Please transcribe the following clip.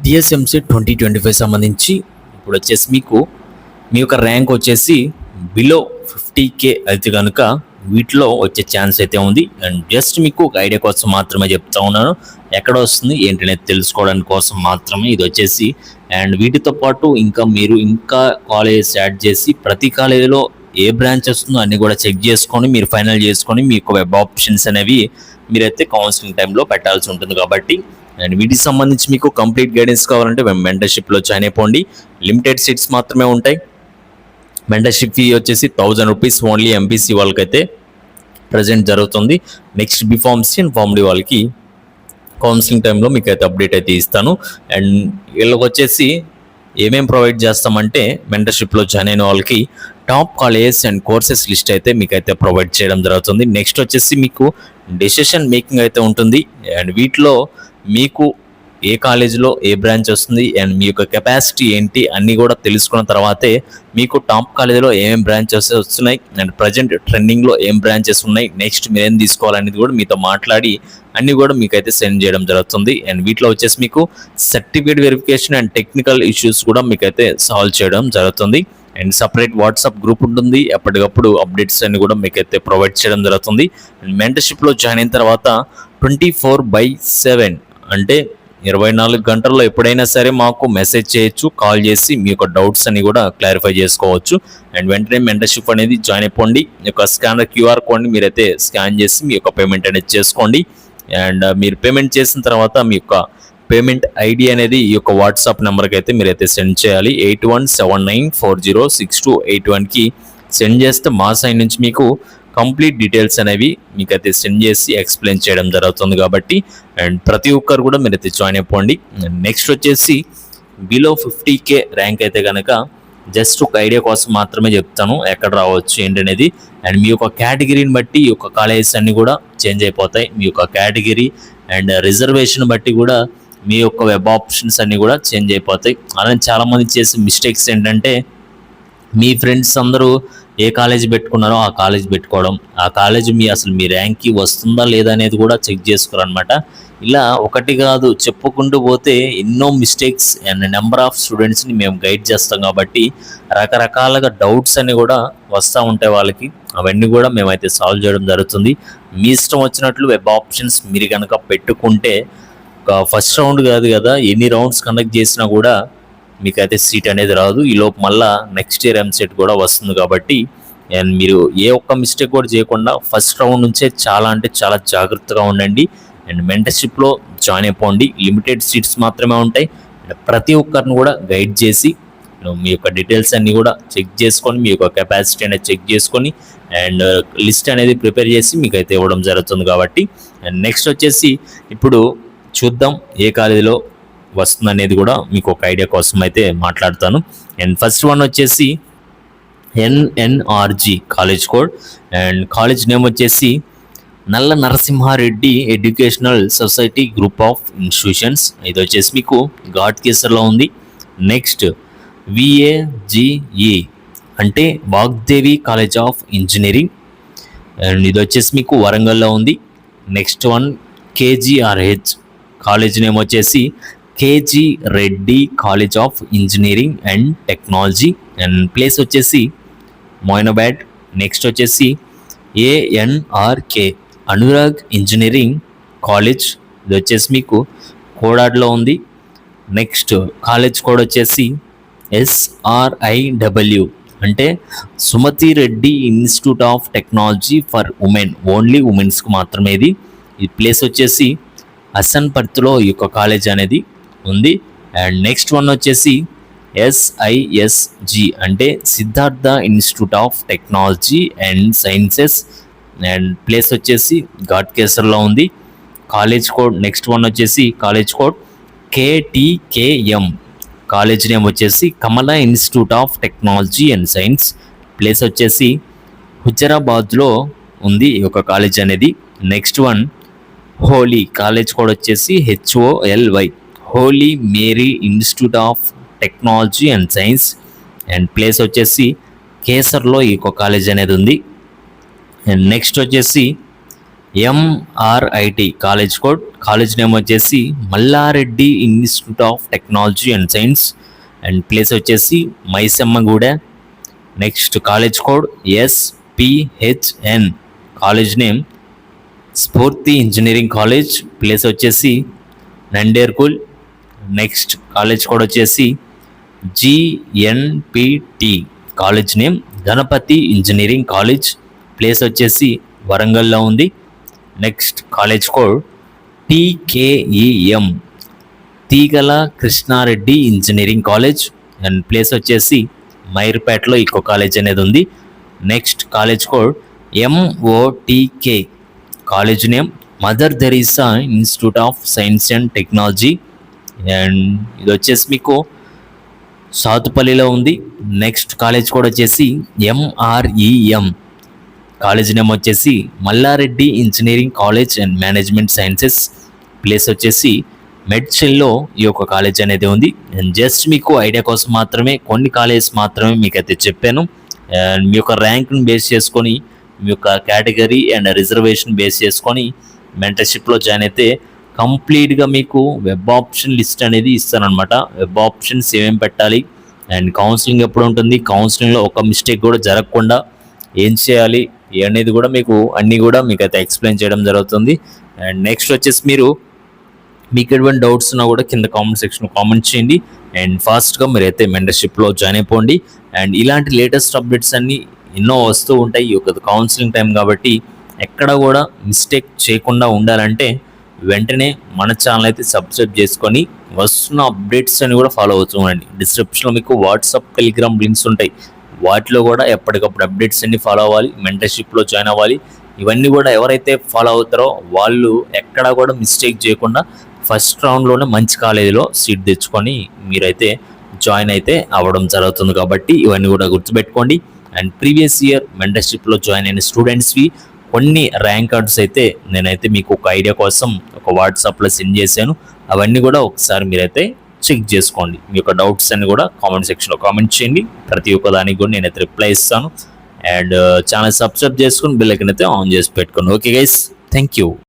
TSMC 2025 సంబంధించి ఇప్పుడు వచ్చేసి మీకు మీ యొక్క ర్యాంక్ వచ్చేసి బిలో 50K అయితే కనుక వీటిలో వచ్చే ఛాన్స్ అయితే ఉంది. అండ్ జస్ట్ మీకు ఒక ఐడియా కోసం మాత్రమే చెప్తా ఉన్నాను, ఎక్కడ వస్తుంది ఏంటనేది తెలుసుకోవడానికి కోసం మాత్రమే ఇది వచ్చేసి. అండ్ వీటితో పాటు మీరు ఇంకా కాలేజెస్ యాడ్ చేసి ప్రతి కాలేజీలో ఏ బ్రాంచ్ వస్తుందో అన్ని కూడా చెక్ చేసుకొని మీరు ఫైనల్ చేసుకొని మీ యొక్క వెబ్ ఆప్షన్స్ అనేవి మీరైతే కౌన్సిలింగ్ టైంలో పెట్టాల్సి ఉంటుంది. కాబట్టి అండ్ వీటికి సంబంధించి మీకు కంప్లీట్ గైడెన్స్ కావాలంటే మెంటర్షిప్లో జాయిన్ అయిపోండి. లిమిటెడ్ సీట్స్ మాత్రమే ఉంటాయి. మెంటర్షిప్ ఫీ వచ్చేసి 1000 రూపీస్ ఓన్లీ ఎంపీసీ వాళ్ళకైతే ప్రజెంట్ జరుగుతుంది. నెక్స్ట్ బీఫార్మసీ అండ్ ఫార్మడీ వాళ్ళకి కౌన్సిలింగ్ టైంలో మీకు అయితే అప్డేట్ అయితే ఇస్తాను. అండ్ వీళ్ళకి వచ్చేసి ఏమేం ప్రొవైడ్ చేస్తామంటే మెంటర్షిప్లో జాయిన్ అయిన వాళ్ళకి top colleges and courses list అయితే మీకైతే ప్రొవైడ్ చేయడం జరుగుతుంది. నెక్స్ట్ వచ్చేసి మీకు డెసిషన్ మేకింగ్ అయితే ఉంటుంది. అండ్ వీటిలో మీకు ఏ కాలేజీలో ఏ బ్రాంచ్ వస్తుంది అండ్ మీ యొక్క కెపాసిటీ ఏంటి అన్నీ కూడా తెలుసుకున్న తర్వాతే మీకు టాప్ కాలేజీలో ఏమేమి బ్రాంచెస్ వస్తున్నాయి అండ్ ప్రజెంట్ ట్రెండింగ్లో ఏం బ్రాంచెస్ ఉన్నాయి, నెక్స్ట్ మీరేం తీసుకోవాలనేది కూడా మీతో మాట్లాడి అన్నీ కూడా మీకైతే సెండ్ చేయడం జరుగుతుంది. అండ్ వీటిలో వచ్చేసి మీకు certificate verification and technical issues కూడా మీకైతే సాల్వ్ చేయడం జరుగుతుంది. అండ్ సపరేట్ వాట్సాప్ గ్రూప్ ఉంటుంది, ఎప్పటికప్పుడు అప్డేట్స్ అన్ని కూడా మీకైతే ప్రొవైడ్ చేయడం జరుగుతుంది. అండ్ మెంటర్షిప్లో జాయిన్ అయిన తర్వాత 24/7 అంటే 24 గంటల్లో ఎప్పుడైనా సరే మాకు మెసేజ్ చేయొచ్చు, కాల్ చేసి మీ యొక్క డౌట్స్ అన్ని కూడా క్లారిఫై చేసుకోవచ్చు. అండ్ వెంటనే మెంటర్షిప్ అనేది జాయిన్ అయిపోండి. మీ యొక్క స్కానర్ క్యూఆర్ కోడ్ని మీరైతే స్కాన్ చేసి మీ యొక్క పేమెంట్ అనేది చేసుకోండి. అండ్ మీరు పేమెంట్ చేసిన తర్వాత మీ యొక్క పేమెంట్ ఐడి అనేది ఈ యొక్క వాట్సాప్ నెంబర్కి అయితే మీరైతే సెండ్ చేయాలి. 8179406281కి సెండ్ చేస్తే మా సైడ్ నుంచి మీకు కంప్లీట్ డీటెయిల్స్ అనేవి మీకైతే సెండ్ చేసి ఎక్స్ప్లెయిన్ చేయడం జరుగుతుంది. కాబట్టి అండ్ ప్రతి ఒక్కరు కూడా మీరైతే జాయిన్ అయిపోండి. నెక్స్ట్ వచ్చేసి బిలో 50K ర్యాంక్ అయితే కనుక జస్ట్ ఒక ఐడియా కోసం మాత్రమే చెప్తాను ఎక్కడ రావచ్చు ఏంటనేది. అండ్ మీ యొక్క కేటగిరీని బట్టి ఈ యొక్క కాలేజెస్ అన్నీ కూడా చేంజ్ అయిపోతాయి. మీ యొక్క కేటగిరీ అండ్ రిజర్వేషన్ బట్టి కూడా మీ యొక్క వెబ్ ఆప్షన్స్ అన్నీ కూడా చేంజ్ అయిపోతాయి. అలానే చాలామంది చేసే మిస్టేక్స్ ఏంటంటే మీ ఫ్రెండ్స్ అందరూ ఏ కాలేజ్ పెట్టుకున్నారో ఆ కాలేజ్ పెట్టుకోవడం, ఆ కాలేజ్ అసలు మీ ర్యాంక్కి వస్తుందా లేదా అనేది కూడా చెక్ చేసుకోరనమాట. ఇలా ఒకటి కాదు చెప్పుకుంటూ పోతే ఎన్నో మిస్టేక్స్ అండ్ నెంబర్ ఆఫ్ స్టూడెంట్స్ని మేము గైడ్ చేస్తాం. కాబట్టి రకరకాలుగా డౌట్స్ అన్ని కూడా వస్తూ ఉంటాయి వాళ్ళకి, అవన్నీ కూడా మేమైతే సాల్వ్ చేయడం జరుగుతుంది. మీ ఇష్టం వచ్చినట్లు వెబ్ ఆప్షన్స్ మీరు కనుక పెట్టుకుంటే ఫస్ట్ రౌండ్ కాదు కదా, ఎన్ని రౌండ్స్ కండక్ట్ చేసినా కూడా మీకైతే సీట్ అనేది రాదు. ఈలోపు మళ్ళీ నెక్స్ట్ ఇయర్ ఎంసెట్ కూడా వస్తుంది. కాబట్టి అండ్ మీరు ఏ ఒక్క మిస్టేక్ కూడా చేయకుండా ఫస్ట్ రౌండ్ నుంచే చాలా అంటే చాలా జాగ్రత్తగా ఉండండి. అండ్ మెంటర్షిప్లో జాయిన్ అయిపోండి. లిమిటెడ్ సీట్స్ మాత్రమే ఉంటాయి. ప్రతి ఒక్కరిని కూడా గైడ్ చేసి మీ యొక్క డీటెయిల్స్ అన్నీ కూడా చెక్ చేసుకొని మీ యొక్క కెపాసిటీ అనేది చెక్ చేసుకొని అండ్ లిస్ట్ అనేది ప్రిపేర్ చేసి మీకైతే ఇవ్వడం జరుగుతుంది. కాబట్టి అండ్ నెక్స్ట్ వచ్చేసి ఇప్పుడు చూద్దాం ఏ కాలేజీలో వస్తుంది అనేది కూడా మీకు ఒక ఐడియా కోసం అయితే మాట్లాడతాను. అండ్ ఫస్ట్ వన్ వచ్చేసి NNRG college code and college name వచ్చేసి Nalla Narasimha Reddy educational society group of institutions. ఇది వచ్చేసి మీకు ఘాట్ కేసర్లో ఉంది. నెక్స్ట్ VAGE అంటే Vagdevi college of engineering and ఇది వచ్చేసి మీకు వరంగల్లో ఉంది. Next one KGRH college name వచ్చేసి KG Reddy college of engineering and technology and place వచ్చేసి మొయినాబాద్. నెక్స్ట్ వచ్చేసి ANRK అనురాగ్ ఇంజనీరింగ్ కాలేజ్, ఇది వచ్చేసి మీకు కోడాడ్లో ఉంది. నెక్స్ట్ కాలేజ్ కోడ్ వచ్చేసి SRIW అంటే Sumathi Reddy institute of technology for women, only ఉమెన్స్కి మాత్రమే ఇది. ఈ ప్లేస్ వచ్చేసి హసన్పర్తిలో ఈ యొక్క కాలేజ్ అనేది ఉంది. అండ్ నెక్స్ట్ వన్ వచ్చేసి SISG అంటే Siddhartha institute of technology and sciences and place వచ్చేసి ఘాట్ కేసర్లో ఉంది. కాలేజ్ కోడ్ నెక్స్ట్ వన్ వచ్చేసి college code KTKM college name వచ్చేసి Kamala institute of technology and science, place వచ్చేసి హుజరాబాద్లో ఉంది ఈ యొక్క కాలేజ్ అనేది. Next one holy college code వచ్చేసి HOLY holy Mary institute of technology and science and place వచ్చేసి కేసర్లో ఈ యొక్క కాలేజ్ అనేది ఉంది. అండ్ నెక్స్ట్ వచ్చేసి MRIT college code. College name వచ్చేసి Mallareddy institute of technology and science and place వచ్చేసి Maisammaguda. Next college code SPHN. College name Spoorthi engineering college. Place వచ్చేసి నండేర్కుల్. నెక్స్ట్ కాలేజ్ కోడ్ వచ్చేసి GNPT. College name Ganapathi engineering college. Place వచ్చేసి వరంగల్లో ఉంది. Next college code TKEM. Teegala Krishnareddy engineering college and place వచ్చేసి మైర్పేటలో ఇంకో college అనేది ఉంది. Next college code MOTK. College name Mother Teresa institute of science and technology and ఇది వచ్చేసి మీకు సాతుపల్లిలో ఉంది. నెక్స్ట్ కాలేజ్ కోడ్ వచ్చేసి ఎంఆర్ఈఎం. కాలేజ్ నేమ్ వచ్చేసి Malla Reddy engineering college and management sciences. Place వచ్చేసి మెడ్చెల్లో ఈ యొక్క కాలేజ్ అనేది ఉంది. అండ్ జస్ట్ మీకు ఐడియా కోసం మాత్రమే కొన్ని కాలేజెస్ మాత్రమే మీకు అయితే చెప్పాను. అండ్ మీ యొక్క ర్యాంక్ని బేస్ చేసుకొని మీ యొక్క కేటగిరీ అండ్ రిజర్వేషన్ బేస్ చేసుకొని మెంటర్షిప్లో జాయిన్ అయితే కంప్లీట్గా మీకు వెబ్ ఆప్షన్ లిస్ట్ అనేది ఇస్తానన్నమాట. వెబ్ ఆప్షన్స్ ఏమేమి పెట్టాలి అండ్ కౌన్సిలింగ్ ఎప్పుడు ఉంటుంది, కౌన్సిలింగ్లో ఒక మిస్టేక్ కూడా జరగకుండా ఏం చేయాలి అనేది కూడా మీకు అన్నీ కూడా మీకు అయితే ఎక్స్ప్లెయిన్ చేయడం జరుగుతుంది. అండ్ నెక్స్ట్ వచ్చేసి మీకు ఎటువంటి డౌట్స్ ఉన్నా కూడా కింద కామెంట్ సెక్షన్లో కామెంట్ చేయండి. అండ్ ఫాస్ట్గా మీరైతే మెంటర్షిప్లో జాయిన్ అయిపోండి. అండ్ ఇలాంటి లేటెస్ట్ అప్డేట్స్ అన్నీ ఎన్నో వస్తూ ఉంటాయి. ఈ యొక్క కౌన్సిలింగ్ టైం కాబట్టి ఎక్కడ కూడా మిస్టేక్ చేయకుండా ఉండాలంటే వెంటనే మన ఛానల్ అయితే సబ్స్క్రైబ్ చేసుకొని వస్తున్న అప్డేట్స్ అని కూడా ఫాలో అవుతూ ఉండండి. డిస్క్రిప్షన్లో మీకు వాట్సాప్, టెలిగ్రామ్ లింక్స్ ఉంటాయి. వాటిలో కూడా ఎప్పటికప్పుడు అప్డేట్స్ అన్ని ఫాలో అవ్వాలి, మెంటర్షిప్లో జాయిన్ అవ్వాలి. ఇవన్నీ కూడా ఎవరైతే ఫాలో అవుతారో వాళ్ళు ఎక్కడా కూడా మిస్టేక్ చేయకుండా ఫస్ట్ రౌండ్లోనే మంచి కాలేజీలో సీట్ తెచ్చుకొని మీరైతే జాయిన్ అయితే అవ్వడం జరుగుతుంది. కాబట్టి ఇవన్నీ కూడా గుర్తుపెట్టుకోండి. అండ్ ప్రీవియస్ ఇయర్ మెంటర్షిప్లో జాయిన్ అయిన స్టూడెంట్స్వి కొన్ని ర్యాంక్ కార్డ్స్ అయితే నేనైతే మీకు ఒక ఐడియా కోసం ఒక వాట్సాప్లో సెండ్ చేశాను. అవన్నీ కూడా ఒకసారి మీరైతే చెక్ చేసుకోండి. మీ యొక్క డౌట్స్ అన్ని కూడా కామెంట్ సెక్షన్లో కామెంట్ చేయండి. ప్రతి ఒక్క దానికి కూడా నేనైతే రిప్లై ఇస్తాను. అండ్ ఛానల్ సబ్స్క్రైబ్ చేసుకుని బెల్ ఐకాన్ అయితే ఆన్ చేసి పెట్టుకోండి. Okay guys, thank you.